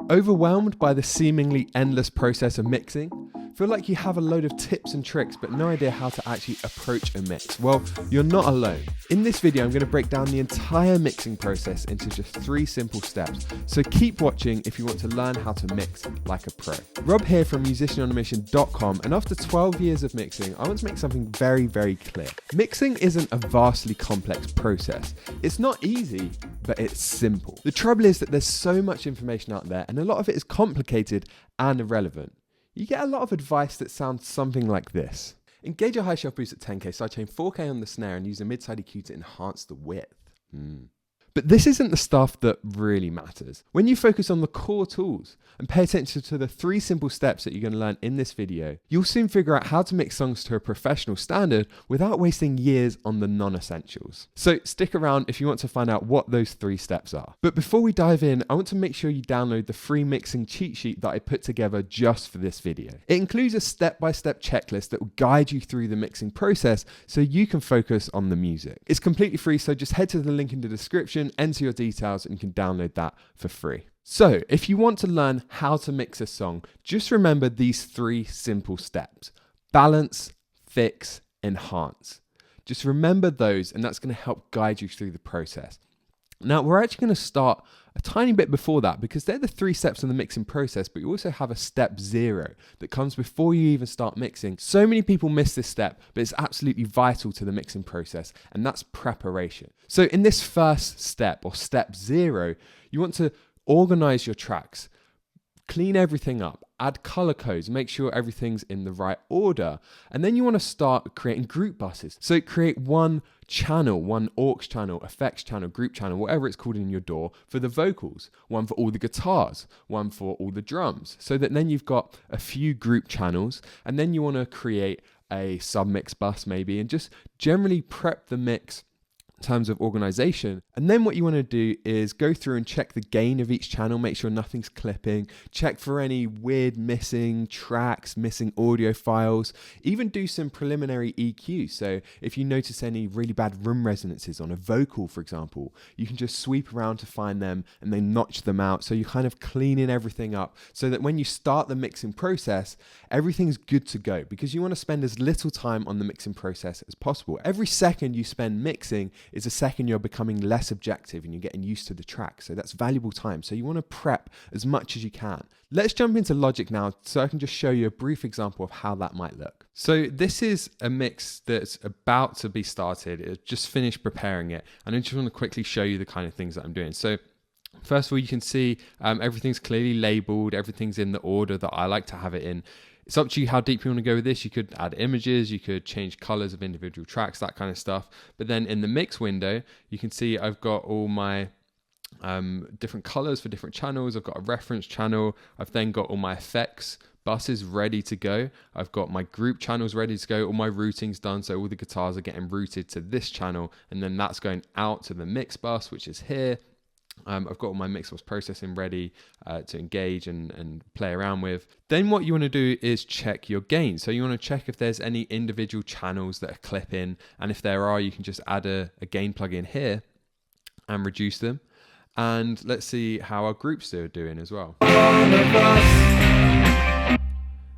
Overwhelmed by the seemingly endless process of mixing? Feel like you have a load of tips and tricks but no idea how to actually approach a mix? Well, you're not alone. In this video, I'm going to break down the entire mixing process into just 3 simple steps. So keep watching if you want to learn how to mix like a pro. Rob here from musicianonamission.com, and after 12 years of mixing, I want to make something very, very clear. Mixing isn't a vastly complex process. It's not easy, but it's simple. The trouble is that there's so much information out there and a lot of it is complicated and irrelevant. You get a lot of advice that sounds something like this. Engage a high shelf boost at 10k, sidechain 4k on the snare and use a mid-side EQ to enhance the width. But this isn't the stuff that really matters. When you focus on the core tools and pay attention to the 3 simple steps that you're going to learn in this video, you'll soon figure out how to mix songs to a professional standard without wasting years on the non-essentials. So stick around if you want to find out what those 3 steps are. But before we dive in, I want to make sure you download the free mixing cheat sheet that I put together just for this video. It includes a step-by-step checklist that will guide you through the mixing process so you can focus on the music. It's completely free, so just head to the link in the description, enter your details, and you can download that for free. So if you want to learn how to mix a song, just remember these 3 simple steps: balance, fix, enhance. Just remember those, and that's going to help guide you through the process. Now, we're actually going to start a tiny bit before that because they're the 3 steps in the mixing process, but you also have a step 0 that comes before you even start mixing. So many people miss this step, but it's absolutely vital to the mixing process, and that's preparation. So in this first step, or step 0, you want to organize your tracks, clean everything up, add color codes, make sure everything's in the right order. And then you want to start creating group buses. So create one channel, one aux channel, effects channel, group channel, whatever it's called in your DAW, for the vocals, one for all the guitars, one for all the drums. So that then you've got a few group channels, and then you want to create a submix bus maybe, and just generally prep the mix in terms of organization. And then what you want to do is go through and check the gain of each channel, make sure nothing's clipping, check for any weird missing tracks, missing audio files, even do some preliminary EQ. So if you notice any really bad room resonances on a vocal, for example, you can just sweep around to find them and then notch them out. So you're kind of cleaning everything up so that when you start the mixing process, everything's good to go, because you want to spend as little time on the mixing process as possible. Every second you spend mixing is a second you're becoming less objective and you're getting used to the track. So that's valuable time. So you want to prep as much as you can. Let's jump into Logic now so I can just show you a brief example of how that might look. So this is a mix that's about to be started. It's just finished preparing it. And I just want to quickly show you the kind of things that I'm doing. So first of all, you can see everything's clearly labeled. Everything's in the order that I like to have it in. It's up to you how deep you want to go with this. You could add images, you could change colors of individual tracks, that kind of stuff. But then in the mix window, you can see I've got all my different colors for different channels. I've got a reference channel. I've then got all my effects buses ready to go. I've got my group channels ready to go. All my routing's done. So all the guitars are getting routed to this channel. And then that's going out to the mix bus, which is here. I've got all my mix bus processing ready to engage and play around with. Then what you want to do is check your gain. So you want to check if there's any individual channels that are clipping, and if there are, you can just add a gain plugin here and reduce them. And let's see how our groups are doing as well.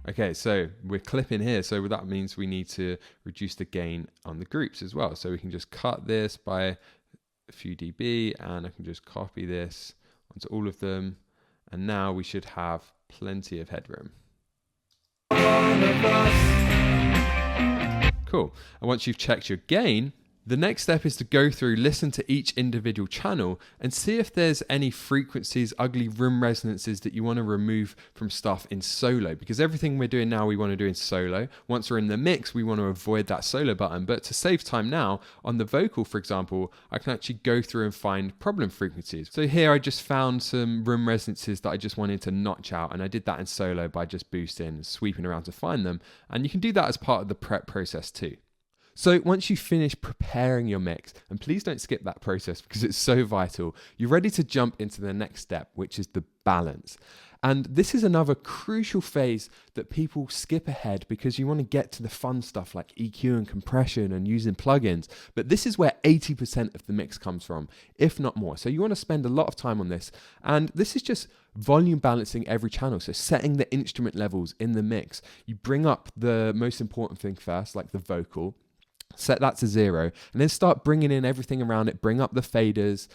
Okay, so we're clipping here, so that means we need to reduce the gain on the groups as well. So we can just cut this by a few dB, and I can just copy this onto all of them, and now we should have plenty of headroom. Cool. And once you've checked your gain, the next step is to go through, listen to each individual channel and see if there's any frequencies, ugly room resonances that you want to remove from stuff in solo, because everything we're doing now we want to do in solo. Once we're in the mix, we want to avoid that solo button. But to save time now, on the vocal, for example, I can actually go through and find problem frequencies. So here I just found some room resonances that I just wanted to notch out, and I did that in solo by just boosting and sweeping around to find them. And you can do that as part of the prep process too. So once you finish preparing your mix, and please don't skip that process because it's so vital, you're ready to jump into the next step, which is the balance. And this is another crucial phase that people skip ahead because you want to get to the fun stuff like EQ and compression and using plugins. But this is where 80% of the mix comes from, if not more. So you want to spend a lot of time on this. And this is just volume balancing every channel. So setting the instrument levels in the mix. You bring up the most important thing first, like the vocal. Set that to 0 and then start bringing in everything around it. Bring up the faders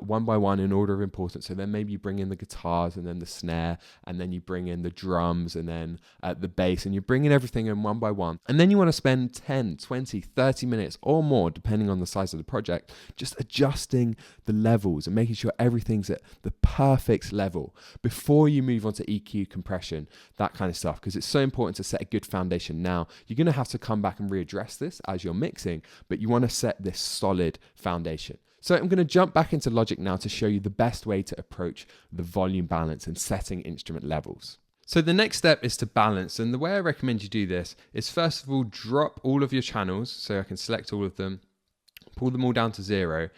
one by one in order of importance. So then maybe you bring in the guitars and then the snare, and then you bring in the drums and then the bass, and you're bringing everything in one by one. And then you want to spend 10, 20, 30 minutes or more, depending on the size of the project, just adjusting the levels and making sure everything's at the perfect level before you move on to EQ, compression, that kind of stuff, because it's so important to set a good foundation now. You're going to have to come back and readdress this as you're mixing, but you want to set this solid foundation. So I'm going to jump back into Logic now to show you the best way to approach the volume balance and setting instrument levels. So the next step is to balance, and the way I recommend you do this is first of all drop all of your channels, so I can select all of them, pull them all down to 0.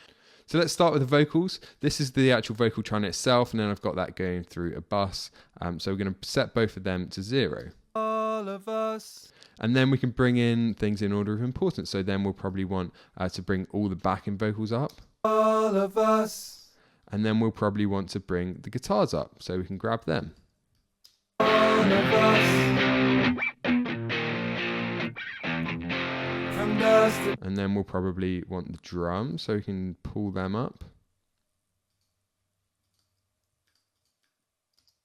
So let's start with the vocals. This is the actual vocal channel itself, and then I've got that going through a bus. So we're going to set both of them to 0. All of us. And then we can bring in things in order of importance. So then we'll probably want to bring all the backing vocals up. All of us. And then we'll probably want to bring the guitars up, so we can grab them. All of us. From dust. And then we'll probably want the drums, so we can pull them up.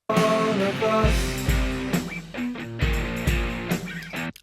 All of us.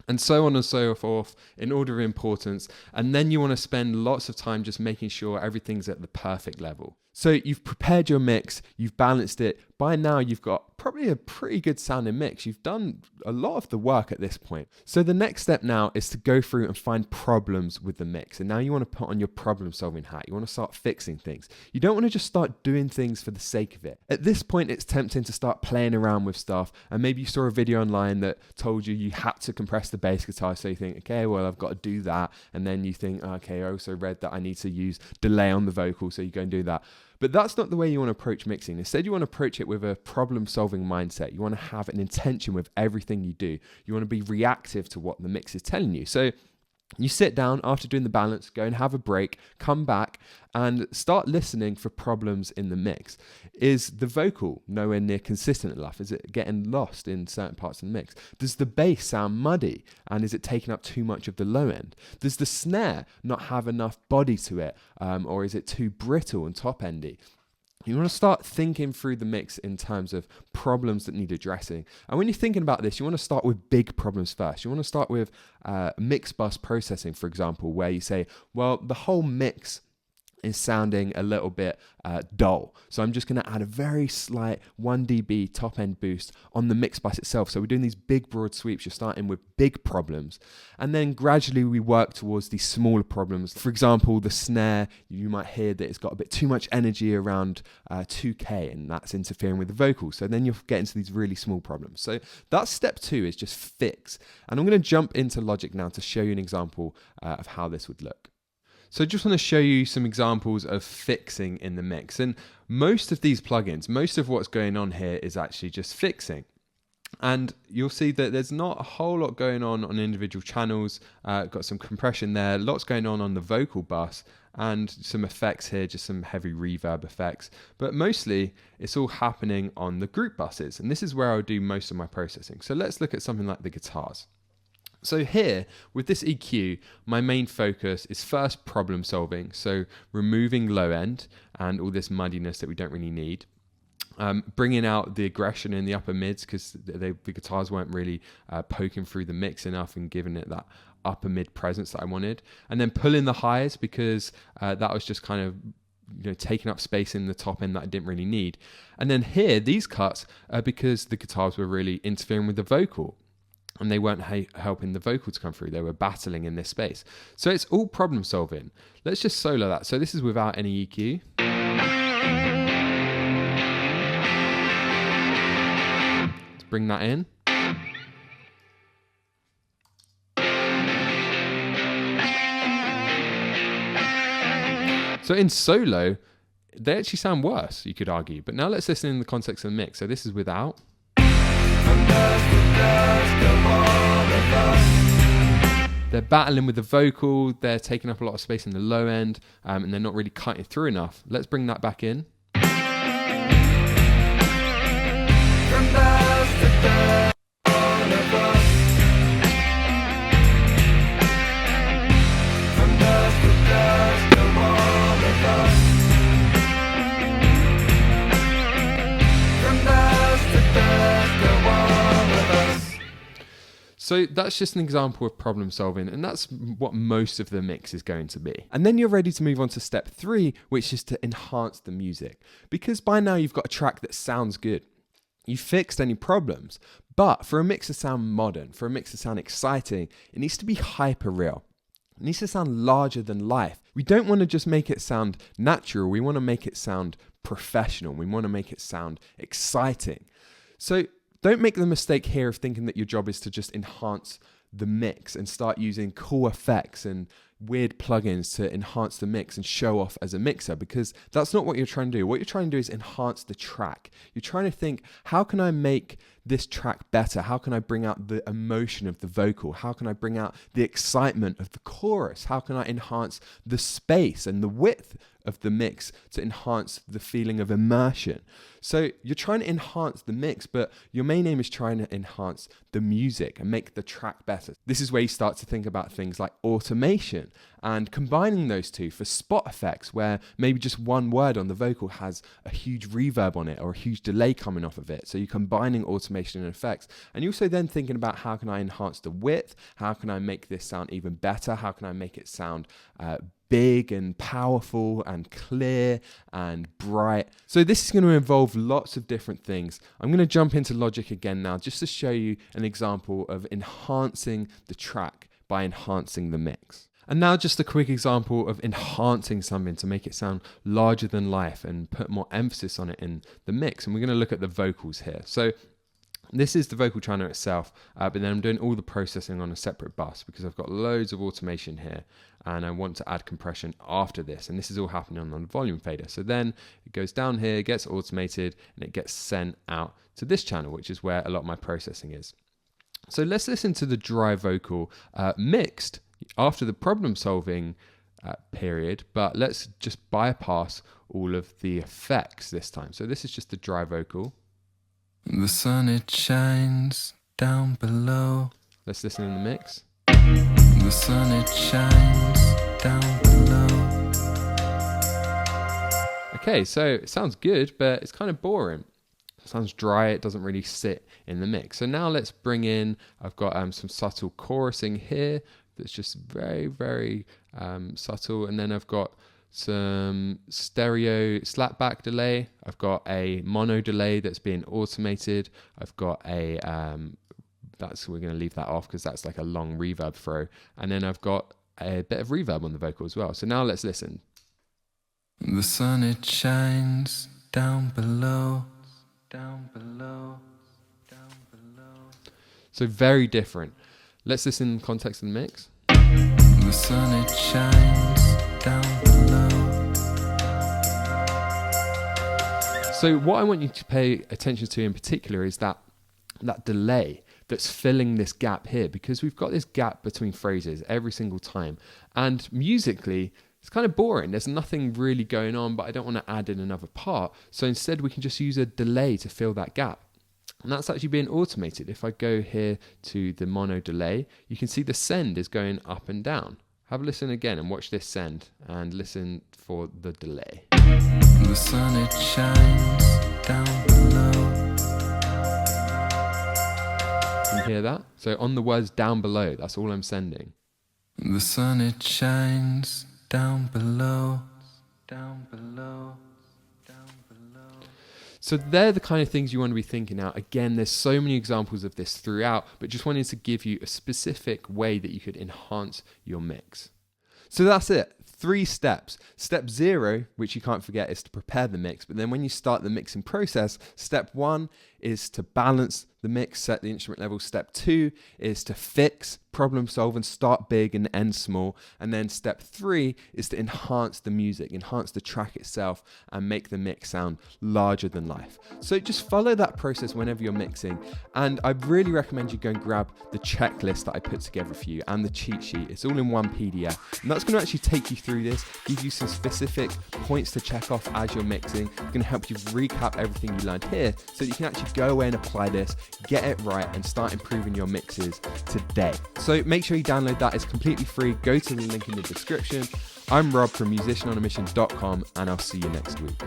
And so on and so forth in order of importance. And then you want to spend lots of time just making sure everything's at the perfect level. So you've prepared your mix, you've balanced it. By now you've got probably a pretty good sounding mix. You've done a lot of the work at this point. So the next step now is to go through and find problems with the mix. And now you want to put on your problem solving hat. You want to start fixing things. You don't want to just start doing things for the sake of it. At this point, it's tempting to start playing around with stuff. And maybe you saw a video online that told you had to compress the bass guitar. So you think, okay, well, I've got to do that. And then you think, okay, I also read that I need to use delay on the vocal. So you go and do that. But that's not the way you want to approach mixing. Instead, you want to approach it with a problem-solving mindset. You want to have an intention with everything you do. You want to be reactive to what the mix is telling you. So you sit down after doing the balance, go and have a break, come back and start listening for problems in the mix. Is the vocal nowhere near consistent enough? Is it getting lost in certain parts of the mix? Does the bass sound muddy? And is it taking up too much of the low end? Does the snare not have enough body to it? Or is it too brittle and top-endy? You want to start thinking through the mix in terms of problems that need addressing. And when you're thinking about this, you want to start with big problems first. You want to start with mix bus processing, for example, where you say, well, the whole mix is sounding a little bit dull. So I'm just going to add a very slight 1 dB top end boost on the mix bus itself. So we're doing these big broad sweeps. You're starting with big problems. And then gradually we work towards these smaller problems. For example, the snare, you might hear that it's got a bit too much energy around 2K, and that's interfering with the vocals. So then you'll get into these really small problems. So that's step 2, is just fix. And I'm going to jump into Logic now to show you an example of how this would look. So I just want to show you some examples of fixing in the mix. And most of these plugins, most of what's going on here is actually just fixing. And you'll see that there's not a whole lot going on individual channels. Got some compression there, lots going on the vocal bus, and some effects here, just some heavy reverb effects. But mostly it's all happening on the group buses. And this is where I'll do most of my processing. So let's look at something like the guitars. So here, with this EQ, my main focus is first problem solving. So removing low end and all this muddiness that we don't really need. Bringing out the aggression in the upper mids, because the guitars weren't really poking through the mix enough and giving it that upper mid presence that I wanted. And then pulling the highs, because that was just kind of taking up space in the top end that I didn't really need. And then here, these cuts are because the guitars were really interfering with the vocal. And they weren't helping the vocal to come through. They were battling in this space. So it's all problem solving. Let's just solo that. So this is without any EQ. Let's bring that in. So in solo, they actually sound worse, you could argue. But now let's listen in the context of the mix. So this is without. They're battling with the vocal, they're taking up a lot of space in the low end, and they're not really cutting through enough. Let's bring that back in. So that's just an example of problem solving, and that's what most of the mix is going to be. And then you're ready to move on to step 3, which is to enhance the music. Because by now you've got a track that sounds good. You fixed any problems, but for a mix to sound modern, for a mix to sound exciting, it needs to be hyper real. It needs to sound larger than life. We don't want to just make it sound natural, we want to make it sound professional, we want to make it sound exciting. So don't make the mistake here of thinking that your job is to just enhance the mix and start using cool effects and weird plugins to enhance the mix and show off as a mixer, because that's not what you're trying to do. What you're trying to do is enhance the track. You're trying to think, how can I make this track better? How can I bring out the emotion of the vocal? How can I bring out the excitement of the chorus? How can I enhance the space and the width of the mix to enhance the feeling of immersion? So you're trying to enhance the mix, but your main aim is trying to enhance the music and make the track better. This is where you start to think about things like automation and combining those two for spot effects, where maybe just one word on the vocal has a huge reverb on it or a huge delay coming off of it. So you're combining automation and effects. And you're also then thinking about, how can I enhance the width? How can I make this sound even better? How can I make it sound big and powerful and clear and bright? So this is going to involve lots of different things. I'm going to jump into Logic again now, just to show you an example of enhancing the track by enhancing the mix. And now just a quick example of enhancing something to make it sound larger than life and put more emphasis on it in the mix. And we're going to look at the vocals here. So this is the vocal channel itself, but then I'm doing all the processing on a separate bus because I've got loads of automation here and I want to add compression after this. And this is all happening on the volume fader. So then it goes down here, gets automated, and it gets sent out to this channel, which is where a lot of my processing is. So let's listen to the dry vocal mixed after the problem solving period, but let's just bypass all of the effects this time. So this is just the dry vocal. The sun, it shines down below. Let's listen in the mix. The sun, it shines down below. Okay, so it sounds good, but it's kind of boring. It sounds dry, it doesn't really sit in the mix. So now let's bring in, I've got some subtle chorusing here that's just very, very subtle. And then I've got some stereo slapback delay. I've got a mono delay that's being automated. I've got a, we're going to leave that off because that's like a long reverb throw. And then I've got a bit of reverb on the vocal as well. So now let's listen. The sun, it shines down below, down below, down below. So very different. Let's listen in the context of the mix. The sun, it shines down below. So what I want you to pay attention to in particular is that delay that's filling this gap here, because we've got this gap between phrases every single time. And musically, it's kind of boring. There's nothing really going on, but I don't want to add in another part. So instead we can just use a delay to fill that gap. And that's actually being automated. If I go here to the mono delay, you can see the send is going up and down. Have a listen again and watch this send and listen for the delay. The sun, it shines down below. Can you hear that? So on the words down below, that's all I'm sending. The sun, it shines down below, down below, down below. So they're the kind of things you want to be thinking out. Again, there's so many examples of this throughout, but just wanted to give you a specific way that you could enhance your mix. So that's it. 3 steps. Step 0, which you can't forget, is to prepare the mix. But then when you start the mixing process, step 1 is to balance the mix, set the instrument level. Step 2 is to fix problem solve and start big and end small. And then step 3 is to enhance the music, enhance the track itself, and make the mix sound larger than life. So just follow that process whenever you're mixing. And I really recommend you go and grab the checklist that I put together for you and the cheat sheet. It's all in one PDF. And that's going to actually take you through this, give you some specific points to check off as you're mixing. It's going to help you recap everything you learned here so that you can actually go away and apply this, get it right, and start improving your mixes today. So make sure you download that. It's completely free. Go to the link in the description. I'm Rob from musicianonamission.com, and I'll see you next week.